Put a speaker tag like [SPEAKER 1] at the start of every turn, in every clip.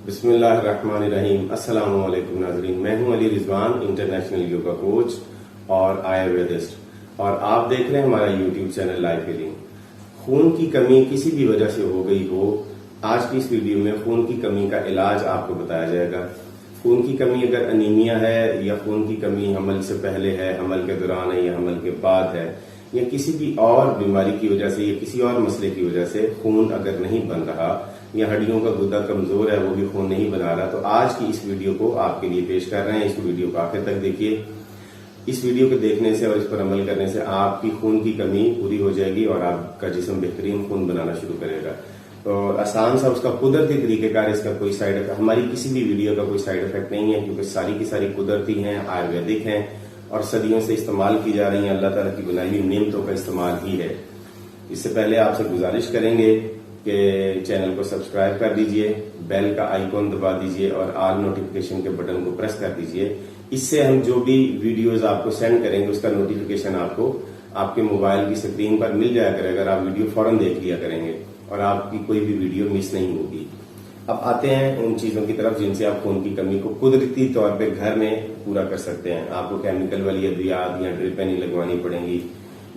[SPEAKER 1] बिस्मिल्लाहिर्रहमानिर्रहीम। अस्सलाम वालेकुम नाज़रीन, मैं हूं Ali Rizwan, international yoga coach और आयुर्वेदिस्ट, और आप देख रहे हैं हमारा यूट्यूब चैनल लाइफ हीलिंग। खून की कमी किसी भी वजह से हो गई हो, आज की इस वीडियो में खून की कमी का इलाज आपको बताया जाएगा। खून की कमी अगर अनीमिया है, या खून की कमी हमल से पहले है, हमल के दौरान है, या हमल के बाद है, या किसी भी और बीमारी की वजह से, या किसी और मसले की वजह से खून अगर नहीं बन रहा, या हड्डियों का गुदा कमजोर है, वो भी खून नहीं बना रहा, तो आज की इस वीडियो को आपके लिए पेश कर रहे हैं। इस वीडियो को आखिर तक देखिए। इस वीडियो को देखने से और इस पर अमल करने से आपकी खून की कमी पूरी हो जाएगी और आपका जिस्म बेहतरीन खून बनाना शुरू करेगा। तो आसान सा उसका कुदरती तरीकेकार, इसका कोई साइड इफेक्ट, हमारी किसी भी वीडियो का कोई साइड इफेक्ट नहीं है, क्योंकि सारी की सारी कुदरती हैं, आयुर्वेदिक हैं और सदियों से इस्तेमाल की जा रही हैं। अल्लाह ताला की बनाई हुई नेमतों का इस्तेमाल ही है। इससे पहले आपसे गुजारिश करेंगे कि चैनल को सब्सक्राइब कर दीजिए, बेल का आइकॉन दबा दीजिए और ऑल नोटिफिकेशन के बटन को प्रेस कर दीजिए। इससे हम जो भी वीडियोस आपको सेंड करेंगे उसका नोटिफिकेशन आपको आपके मोबाइल की स्क्रीन पर मिल जाया करेगा, अगर आप वीडियो फौरन देख लिया करेंगे और आपकी कोई भी वीडियो मिस नहीं होगी। अब आते हैं उन चीजों की तरफ जिनसे आप खून की कमी को कुदरती तौर पे घर में पूरा कर सकते हैं। आपको केमिकल वाली अद्वियात या ड्रिप नहीं लगवानी पड़ेंगी,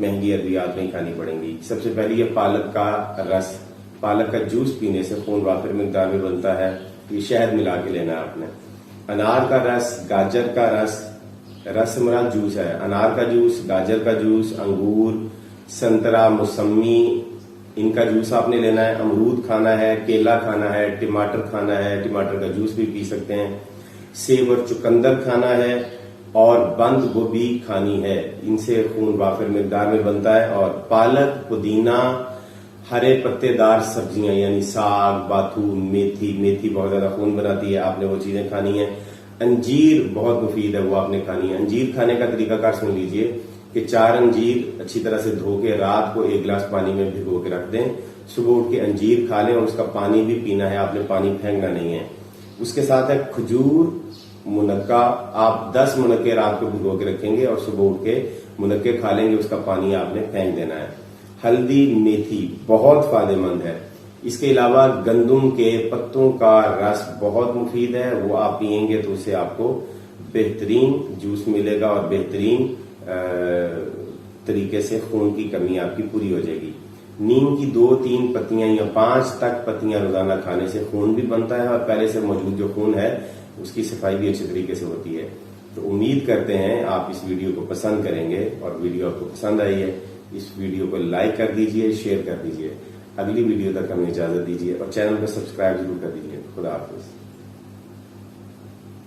[SPEAKER 1] महंगी अद्वियात नहीं खानी पड़ेंगी। सबसे पहले ये पालक का रस, पालक का जूस पीने से खून वाफिर मिकदार में बनता है। ये शहद मिला के लेना है आपने। अनार का रस, गाजर का रस, रस से मुराद जूस है, अनार का जूस, गाजर का जूस, अंगूर, संतरा, मौसमी, इनका जूस आपने लेना है। अमरूद खाना है, केला खाना है, टमाटर खाना है, टमाटर का जूस भी पी सकते हैं। सेब और चुकंदर खाना है और बंद गोभी खानी है। इनसे खून वाफिर मिकदार में बनता है। और पालक, पुदीना, हरे पत्तेदार सब्जियां यानी साग, बाथू, मेथी, मेथी बहुत ज्यादा खून बनाती है, आपने वो चीजें खानी है। अंजीर बहुत मुफीद है, वो आपने खानी है। अंजीर खाने का तरीकाकार सुन लीजिए कि 4 अंजीर अच्छी तरह से धो के रात को 1 गिलास पानी में भिगो के रख दें, सुबह उठ के अंजीर खा लें और उसका पानी भी पीना है, आपने पानी फेंकना नहीं है। उसके साथ है खजूर, मुनक्का, आप 10 मुनक्के रात को भिगो के रखेंगे और सुबह उठ के मुनक्के खा लेंगे, उसका पानी आपने फेंक देना है। हल्दी, मेथी बहुत फायदेमंद है। इसके अलावा गंदम के पत्तों का रस बहुत मुफीद है, वो आप पियेंगे तो उससे आपको बेहतरीन जूस मिलेगा और बेहतरीन तरीके से खून की कमी आपकी पूरी हो जाएगी। नीम की 2-3 पत्तियां या 5 तक पत्तियां रोजाना खाने से खून भी बनता है और पहले से मौजूद जो खून है उसकी सफाई भी अच्छे तरीके से होती है। तो उम्मीद करते हैं आप इस वीडियो को पसंद करेंगे, और वीडियो आपको पसंद आई है इस वीडियो को लाइक कर दीजिए, शेयर कर दीजिए। अगली वीडियो तक हमें इजाजत दीजिए और चैनल को सब्सक्राइब जरूर कर दीजिए। खुदा हाफिज।